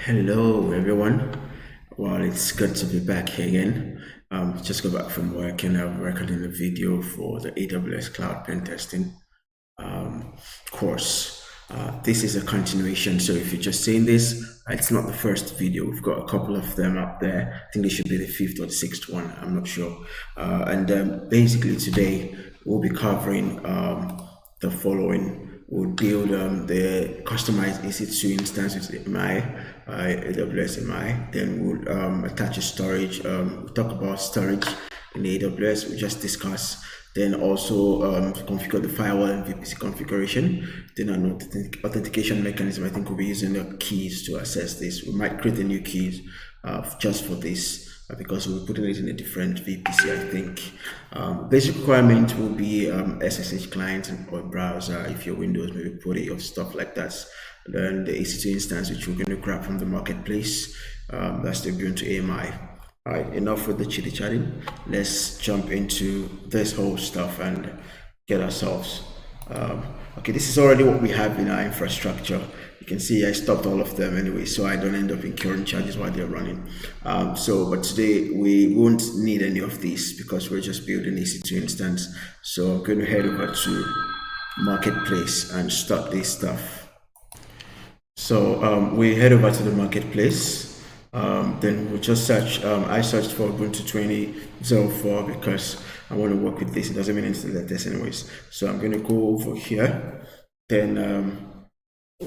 Hello, everyone. Well, it's good to be back here again. Just got back from work and I'm recording a video for the AWS Cloud Pentesting course. This is a continuation, so if you're just seeing this, it's not the first video. We've got a couple of them up there. I think it should be the fifth or the sixth one. I'm not sure. And basically, today we'll be covering the following. We'll build the customized EC2 instance with MI, AWS MI. Then we'll attach a storage. We'll talk about storage in AWS. We just discuss. Then also configure the firewall and VPC configuration. Then an authentication mechanism. I think we'll be using the keys to access this. We might create a new keys just for this. Because we're putting it in a different VPC, I think. Basic requirement will be SSH client or browser if your Windows, maybe PuTTY or stuff like that. Then the EC2 instance, which we're going to grab from the marketplace, that's the built to AMI. All right, enough with the chitty chatting. Let's jump into this whole stuff and get ourselves. Okay, this is already what we have in our infrastructure. You can see I stopped all of them anyway, so I don't end up incurring charges while they're running. But today we won't need any of these because we're just building EC2 instance. So I'm going to head over to Marketplace and start this stuff. So we head over to the Marketplace. Then we'll just search. I searched for Ubuntu 20.04 because I want to work with this. It doesn't mean anything like this anyways. So I'm going to go over here. Then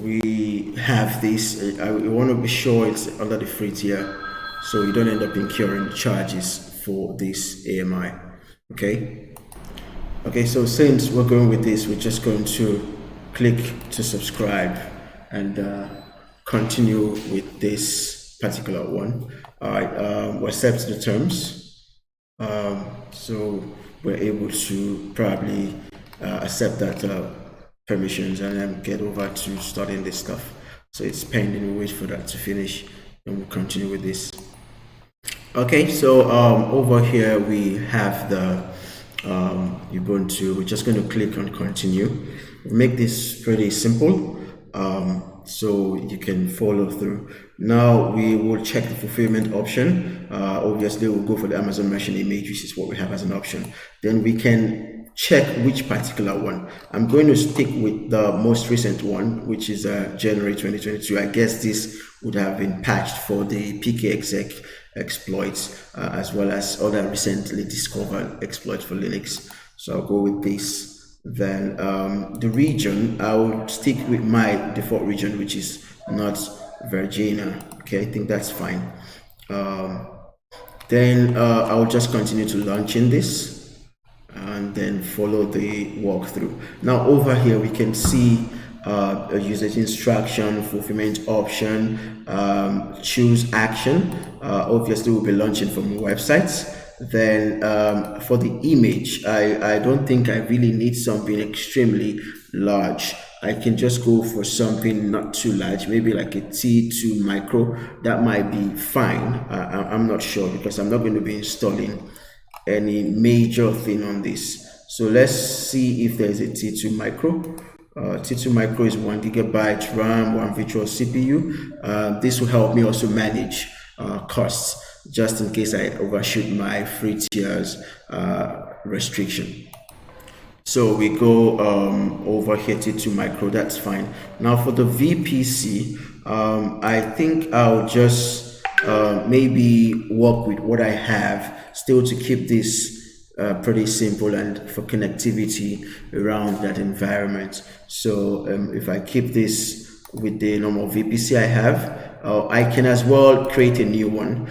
we have this. I want to be sure it's under the free tier, so you don't end up incurring charges for this AMI. Okay. So since we're going with this, we're just going to click to subscribe and continue with this particular one. All right. We accept the terms. So we're able to probably accept that permissions and then get over to starting this stuff. So it's pending. We'll wait for that to finish and we'll continue with this. Okay, so over here we have the Ubuntu. We're just going to click on continue. We'll make this pretty simple so you can follow through. Now we will check the fulfillment option. Obviously we'll go for the Amazon Machine image, which is what we have as an option. Then we can check which particular one. I'm going to stick with the most recent one, which is January 2022. I guess this would have been patched for the pkexec exploits as well as other recently discovered exploits for Linux. So I'll go with this. Then the region, I'll stick with my default region, which is not Virginia. Okay, I think that's fine. Then I'll just continue to launch in this and then follow the walkthrough. Now over here we can see a usage instruction, fulfillment option, choose action. Obviously we'll be launching from websites. Then for the image, I don't think I really need something extremely large. I can just go for something not too large, maybe like a T2 micro. That might be fine. I'm not sure because I'm not going to be installing any major thing on this. So let's see if there's a T2 micro. T2 micro is 1 GB RAM, 1 virtual CPU. This will help me also manage costs just in case I overshoot my free tiers restriction. So we go over here T2 micro, that's fine. Now for the VPC, I think I'll just maybe work with what I have still to keep this pretty simple and for connectivity around that environment. So if I keep this with the normal VPC I have, I can as well create a new one.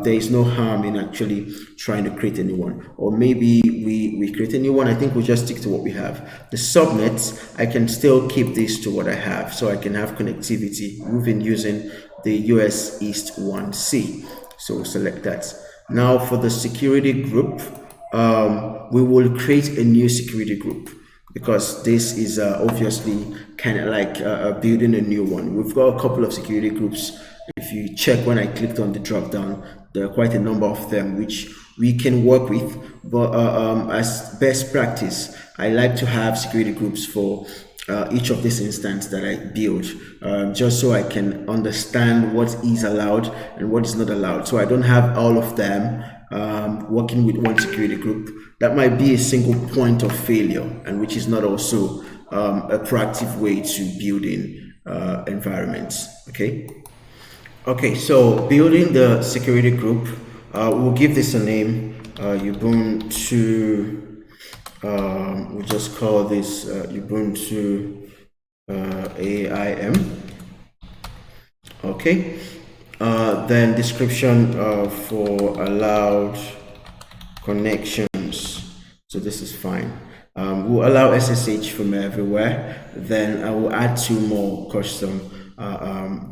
There is no harm in actually trying to create a new one, or maybe we create a new one. I think we'll just stick to what we have. The subnets, I can still keep this to what I have, so I can have connectivity. We've been using the US East 1C, so we'll select that. Now for the security group, we will create a new security group because this is obviously kind of like building a new one. We've got a couple of security groups. If you check when I clicked on the drop down, there are quite a number of them which we can work with, but as best practice, I like to have security groups for each of these instances that I build, just so I can understand what is allowed and what is not allowed. So I don't have all of them working with one security group. That might be a single point of failure, and which is not also a proactive way to building environments. Okay, so building the security group, we'll give this a name, Ubuntu. We'll just call this Ubuntu AIM. Okay, then description for allowed connections. So this is fine. We'll allow SSH from everywhere. Then I will add 2 more custom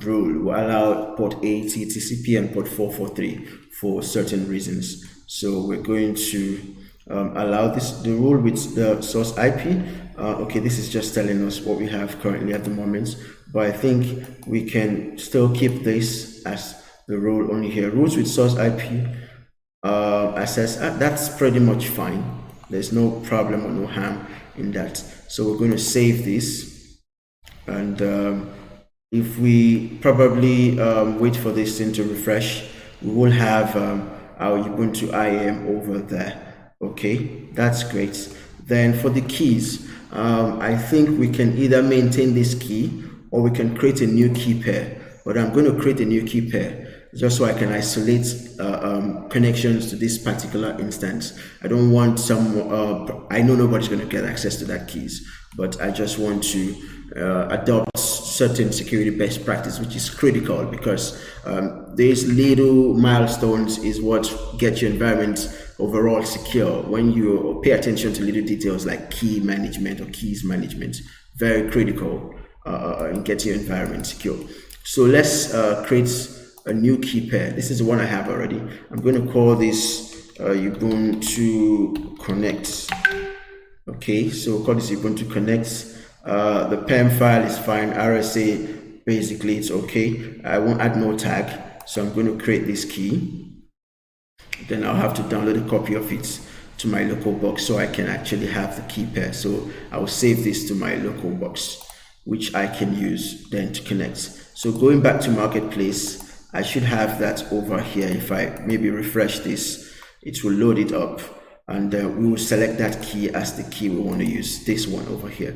rule. We'll allow port 80 TCP and port 443 for certain reasons. So we're going to allow the rule with the source IP. Okay, this is just telling us what we have currently at the moment, but I think we can still keep this as the rule only here. Rules with source IP access, that's pretty much fine. There's no problem or no harm in that. So we're going to save this, and if we probably wait for this thing to refresh, we will have our Ubuntu IAM over there. Okay, that's great. Then for the keys, I think we can either maintain this key or we can create a new key pair. But I'm going to create a new key pair just so I can isolate connections to this particular instance. I don't want I know nobody's going to get access to that keys, but I just want to adopt certain security best practice, which is critical, because these little milestones is what get your environment overall secure. When you pay attention to little details like key management or keys management, very critical in getting your environment secure. So let's create a new key pair. This is the one I have already. I'm going to call this Ubuntu Connect. Okay, so call this Ubuntu Connect. The PEM file is fine. RSA, basically it's okay. I won't add no tag, so I'm going to create this key. Then I'll have to download a copy of it to my local box so I can actually have the key pair. So I'll save this to my local box, which I can use then to connect. So going back to Marketplace, I should have that over here. If I maybe refresh this, it will load it up, and we will select that key as the key we want to use, this one over here.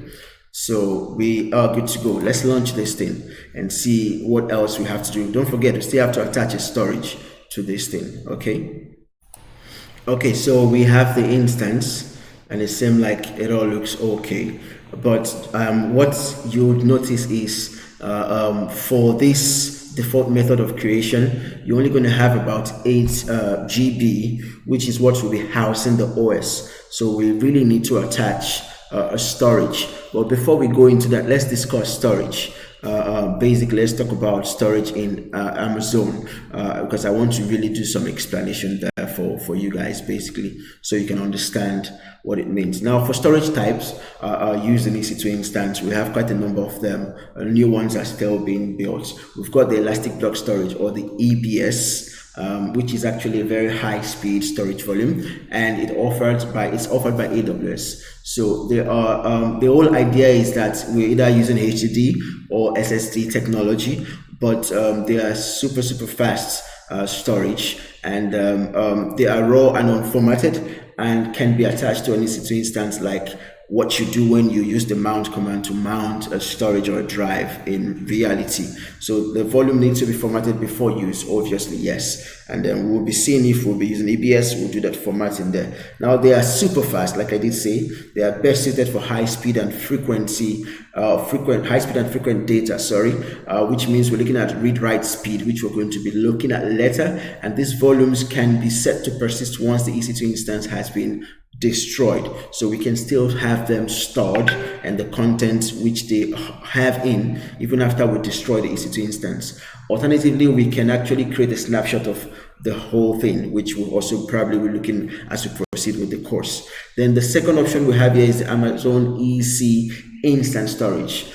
So we are good to go. Let's launch this thing and see what else we have to do. Don't forget, we still have to attach a storage to this thing. Okay, so we have the instance and it seems like it all looks okay, but what you'll notice is for this default method of creation, you're only going to have about 8 GB, which is what will be housing the OS. So we really need to attach a storage. But before we go into that, let's discuss storage. Basically, let's talk about storage in Amazon, because I want to really do some explanation there for you guys, basically, so you can understand what it means. Now, for storage types used in EC2 instance, we have quite a number of them. New ones are still being built. We've got the elastic block storage, or the EBS, which is actually a very high speed storage volume, and it's offered by AWS. So there are the whole idea is that we're either using HDD or SSD technology, but they are super fast storage, and they are raw and unformatted and can be attached to an EC2 instance, like what you do when you use the mount command to mount a storage or a drive in reality. So the volume needs to be formatted before use, obviously, yes. And then we'll be seeing if we'll be using EBS, we'll do that formatting there. Now they are super fast, like I did say. They are best suited for high speed and frequent data, which means we're looking at read-write speed, which we're going to be looking at later. And these volumes can be set to persist once the EC2 instance has been destroyed, so we can still have them stored and the content which they have in even after we destroy the EC2 instance. Alternatively, we can actually create a snapshot of the whole thing, which we'll also probably be looking as we proceed with the course. Then the second option we have here is the Amazon EC instant storage.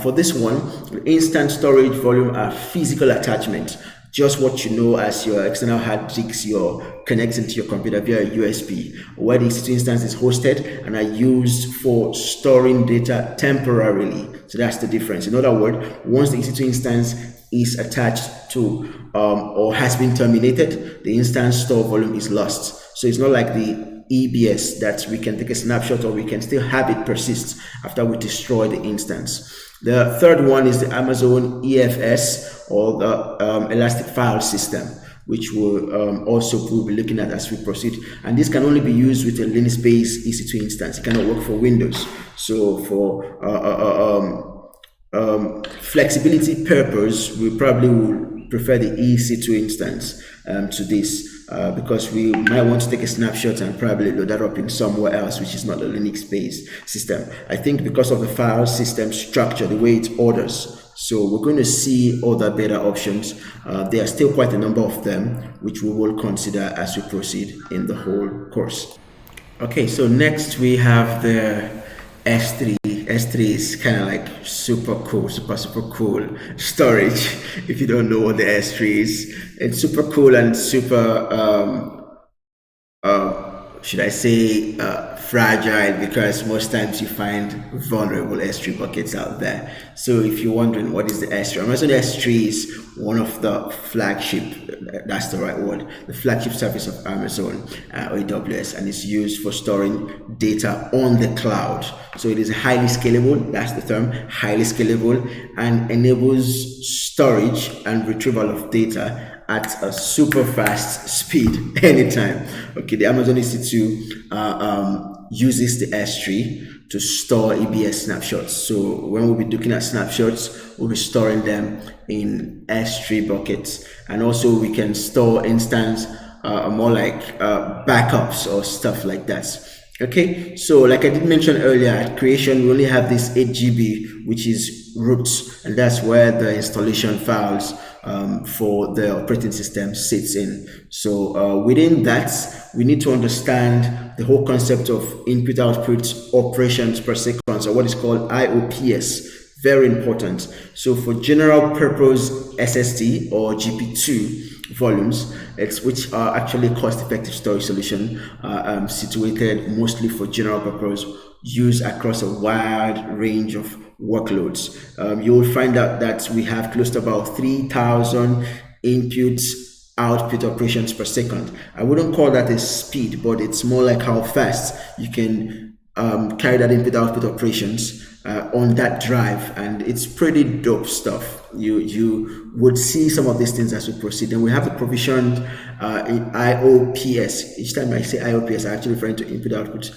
For this one, instant storage volume are physical attachment, just what you know as your external hard disks you're connecting to your computer via USB, where the EC2 instance is hosted and are used for storing data temporarily. So that's the difference. In other words, once the EC2 instance is attached to or has been terminated, the instance store volume is lost. So it's not like the EBS that we can take a snapshot or we can still have it persist after we destroy the instance. The third one is the Amazon EFS, or the Elastic File System, which we'll also be looking at as we proceed. And this can only be used with a Linux-based EC2 instance. It cannot work for Windows. So for flexibility purpose, we probably will prefer the EC2 instance to this. Because we might want to take a snapshot and probably load that up in somewhere else which is not a Linux-based system. I think because of the file system structure, the way it orders, so we're going to see other better options. There are still quite a number of them which we will consider as we proceed in the whole course. Okay, so next we have the S3. S3 is kind of like super cool, super cool storage. If you don't know what the S3 is, it's super cool and super should I say fragile, because most times you find vulnerable S3 buckets out there. So if you're wondering what is the S3, Amazon S3 is one of the flagship, that's the right word, the flagship service of Amazon or AWS, and it's used for storing data on the cloud. So it is highly scalable, that's the term, highly scalable, and enables storage and retrieval of data at a super fast speed anytime. Okay, the Amazon EC2 uses the S3 to store EBS snapshots. So when we'll be looking at snapshots, we'll be storing them in S3 buckets, and also we can store instance more like backups or stuff like that. Okay, so like I did mention earlier, at creation we only have this 8 GB, which is roots, and that's where the installation files for the operating system sits in. So within that, we need to understand the whole concept of input output operations per second, so what is called IOPS. Very important. So for general purpose SSD or GP2 volumes, which are actually cost-effective storage solution, situated mostly for general purpose use across a wide range of workloads. You will find out that we have close to about 3,000 inputs output operations per second. I wouldn't call that a speed, but it's more like how fast you can carry that input output operations on that drive, and it's pretty dope stuff. You would see some of these things as we proceed. And we have the provisioned IOPS. Each time I say IOPS, I'm actually referring to input output,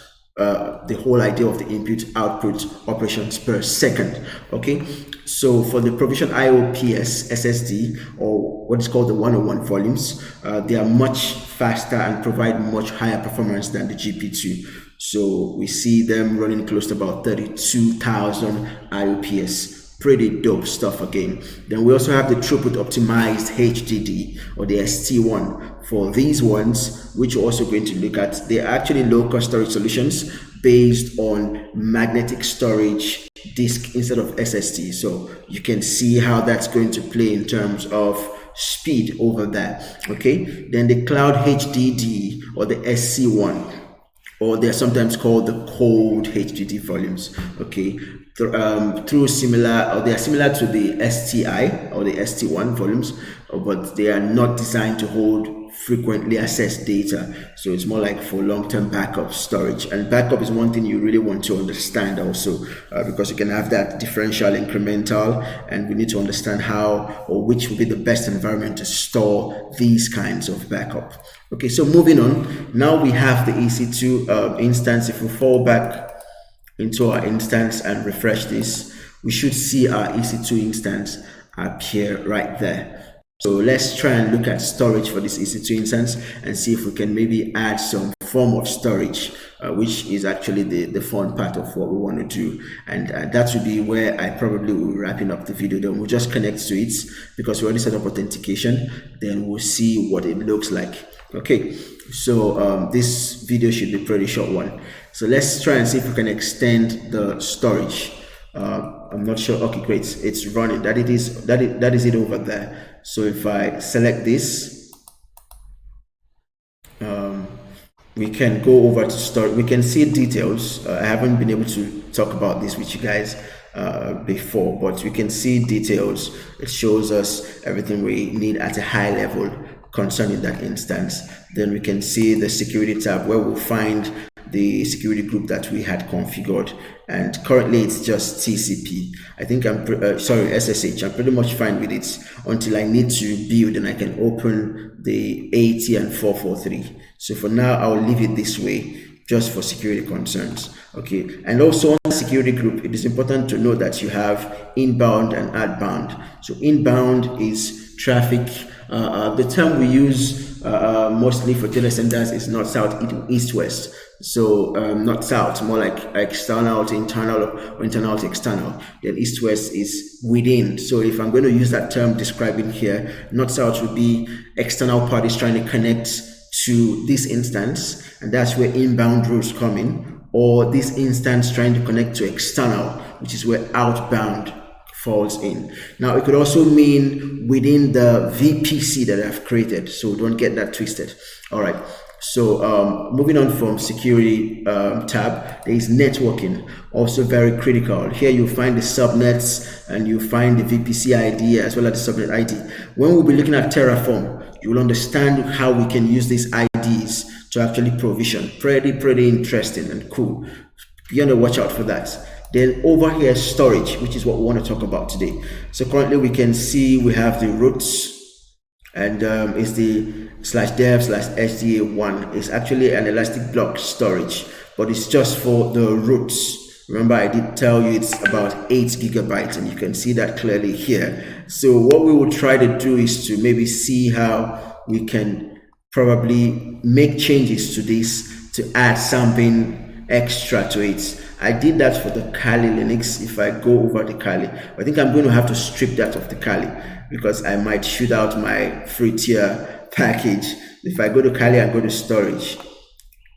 the whole idea of the input output operations per second. Okay, so for the provision IOPS SSD, or what is called the 101 volumes, they are much faster and provide much higher performance than the GP2. So we see them running close to about 32,000 IOPS. Pretty dope stuff again. Then we also have the throughput optimized HDD, or the ST1. For these ones, which we're also going to look at, they're actually low-cost storage solutions based on magnetic storage disk instead of SSD. So you can see how that's going to play in terms of speed over there. Okay, then the cloud HDD, or the SC1, or they're sometimes called the cold HDD volumes. Okay, through similar, or they are similar to the STI or the ST1 volumes, but they are not designed to hold frequently accessed data. So it's more like for long-term backup storage, and backup is one thing you really want to understand also, because you can have that differential incremental, and we need to understand how or which will be the best environment to store these kinds of backup. Okay, so moving on, now we have the EC2 instance. If we fall back into our instance and refresh this, we should see our EC2 instance appear right there. So let's try and look at storage for this EC2 instance and see if we can maybe add some form of storage, which is actually the fun part of what we want to do. And that will be where I probably will be wrapping up the video. Then we'll just connect to it because we already set up authentication. Then we'll see what it looks like. Okay, so this video should be a pretty short one. So let's try and see if we can extend the storage I'm not sure. Okay, great, it's running. That is it over there. So if I select this, we can go over to start. We can see details. I haven't been able to talk about this with you guys before, but we can see details. It shows us everything we need at a high level concerning that instance. Then we can see the security tab where we'll find the security group that we had configured, and currently it's just TCP. I think I'm sorry, SSH. I'm pretty much fine with it until I need to build and I can open the 80 and 443. So for now I'll leave it this way just for security concerns. Okay, and also on the security group, it is important to know that you have inbound and outbound. So inbound is traffic. The term we use mostly for data centers is north, south, east, west. So not south, more like external to internal or internal to external. Then east, west is within. So if I'm going to use that term describing here, north, south would be external parties trying to connect to this instance, and that's where inbound rules come in, or this instance trying to connect to external, which is where outbound falls in. Now it could also mean within the VPC that I've created, so don't get that twisted. All right, so moving on from security tab, there is networking, also very critical. Here you find the subnets and you find the VPC ID as well as the subnet ID. When we'll be looking at Terraform, you will understand how we can use these IDs to actually provision. Pretty interesting and cool. You're gonna watch out for that. Then over here, storage, which is what we want to talk about today. So currently we can see we have the roots, and it's the /dev/HDA1. It's actually an elastic block storage, but it's just for the roots. Remember, I did tell you it's about 8 gigabytes, and you can see that clearly here. So what we will try to do is to maybe see how we can probably make changes to this to add something extra to it. I did that for the Kali Linux. If I go over the Kali, I think I'm going to have to strip that off the Kali because I might shoot out my free tier package. If I go to Kali and go to storage,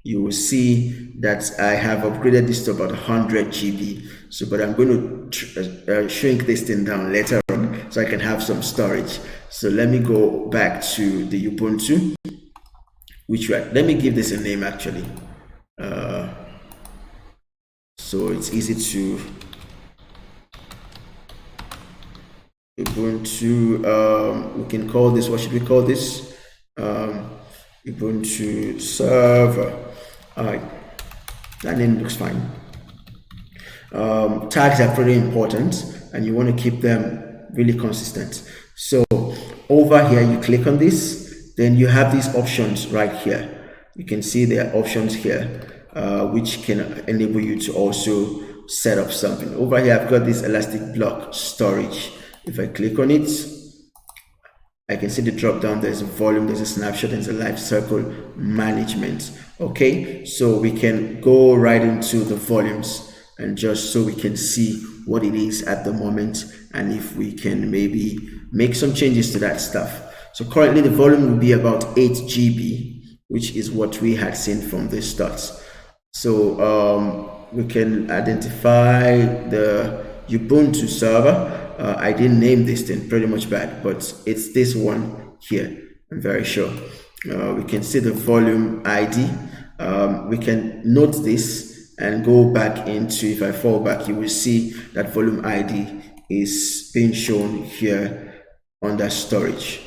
you will see that I have upgraded this to about 100 GB. So, but I'm going to shrink this thing down later on so I can have some storage. So let me go back to the Ubuntu, let me give this a name actually. So it's easy to Ubuntu. We can call this, what should we call this? Ubuntu server. All right, that name looks fine. Tags are pretty important and you want to keep them really consistent. So over here you click on this, then you have these options right here. You can see there are options here which can enable you to also set up something. Over here I've got this elastic block storage. If I click on it, I can see the drop down. There's a volume, there's a snapshot, there's a life cycle management. Okay, so we can go right into the volumes and just so we can see what it is at the moment and if we can maybe make some changes to that stuff. So currently the volume will be about 8 GB, which is what we had seen from the start. So we can identify the Ubuntu server. I didn't name this thing, pretty much bad, but it's this one here, I'm very sure. We can see the volume ID. We can note this and go back into, if I fall back, you will see that volume ID is being shown here under storage.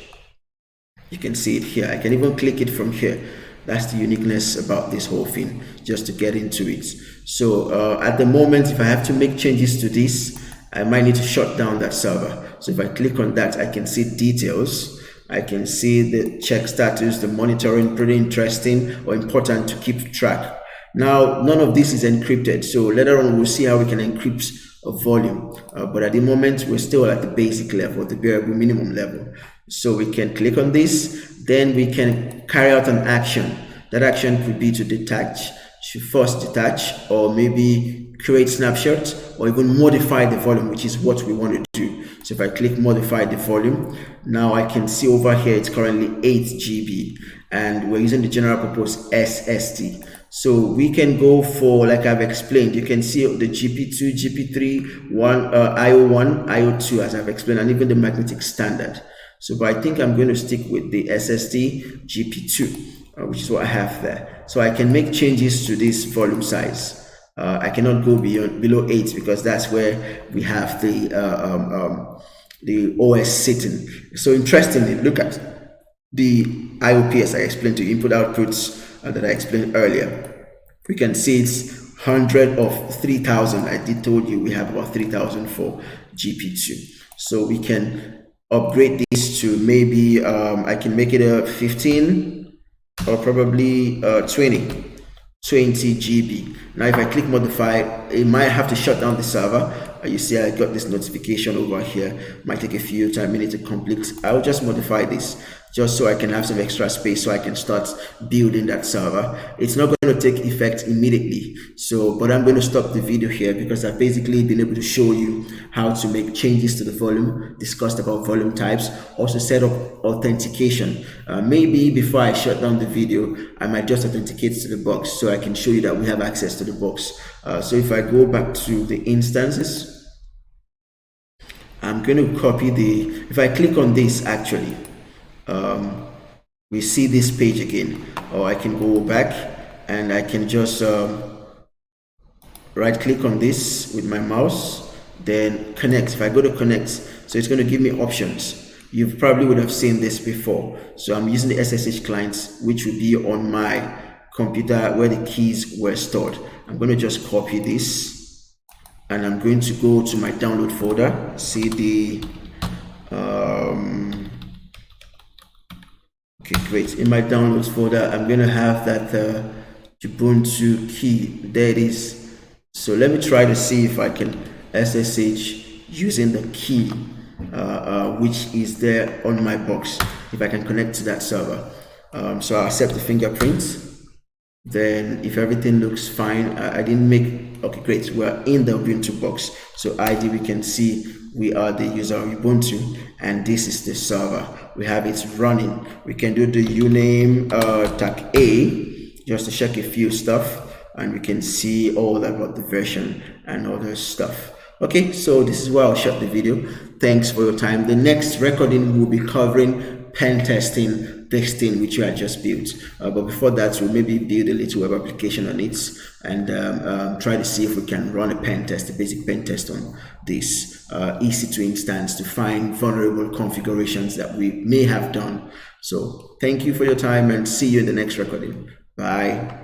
You can see it here. I can even click it from here. That's the uniqueness about this whole thing, just to get into it. So at the moment, if I have to make changes to this, I might need to shut down that server. So if I click on that, I can see details. I can see the check status, the monitoring, pretty interesting or important to keep track. Now, none of this is encrypted. So later on, we'll see how we can encrypt a volume. But at the moment, we're still at the basic level, the bare minimum level. So we can click on this, then we can carry out an action. That action could be to detach, to first detach, or maybe create snapshots, or even modify the volume, which is what we want to do. So if I click modify the volume, now I can see over here it's currently 8 GB and we're using the general purpose SSD. So we can go for, like I've explained, you can see the GP2, GP3, IO1, IO2 as I've explained, and even the magnetic standard. So, but I think I'm going to stick with the SSD GP2, which is what I have there. So I can make changes to this volume size. I cannot go below 8 because that's where we have the OS sitting. So interestingly, look at the IOPS I explained to you, input outputs that I explained earlier. We can see it's 100 of 3000. I did told you we have about 3000 for GP2. So we can upgrade this to maybe I can make it a 15 or probably 20 GB. Now if I click modify, it might have to shut down the server. You see I got this notification over here. Might take a few minutes to complete. I'll just modify this just so I can have some extra space so I can start building that server. It's not going to take effect immediately, so but I'm going to stop the video here because I've basically been able to show you how to make changes to the volume, discussed about volume types, also set up authentication. Maybe before I shut down the video, I might just authenticate to the box so I can show you that we have access to the box. So if I go back to the instances, I'm going to copy if I click on this actually, we see this page again, or I can go back and I can just right click on this with my mouse, then connect. If I go to connect, so it's going to give me options. You probably would have seen this before. So I'm using the SSH clients, which will be on my computer where the keys were stored. I'm going to just copy this and I'm going to go to my download folder, see the okay, great. In my downloads folder, I'm going to have that Ubuntu key. There it is. So let me try to see if I can SSH using the key, which is there on my box. If I can connect to that server. So I'll accept the fingerprint. Then if everything looks fine, I didn't make, okay, great. We're in the Ubuntu box. So ID, we can see we are the user of Ubuntu and this is the server. We have it running. We can do the uname tag A just to check a few stuff and we can see all about the version and other stuff. Okay, so this is where I'll shut the video. Thanks for your time. The next recording will be covering pen testing, which you had just built. But before that, we'll maybe build a little web application on it and try to see if we can run a pen test, a basic pen test on this EC2 instance to find vulnerable configurations that we may have done. So thank you for your time and see you in the next recording. Bye.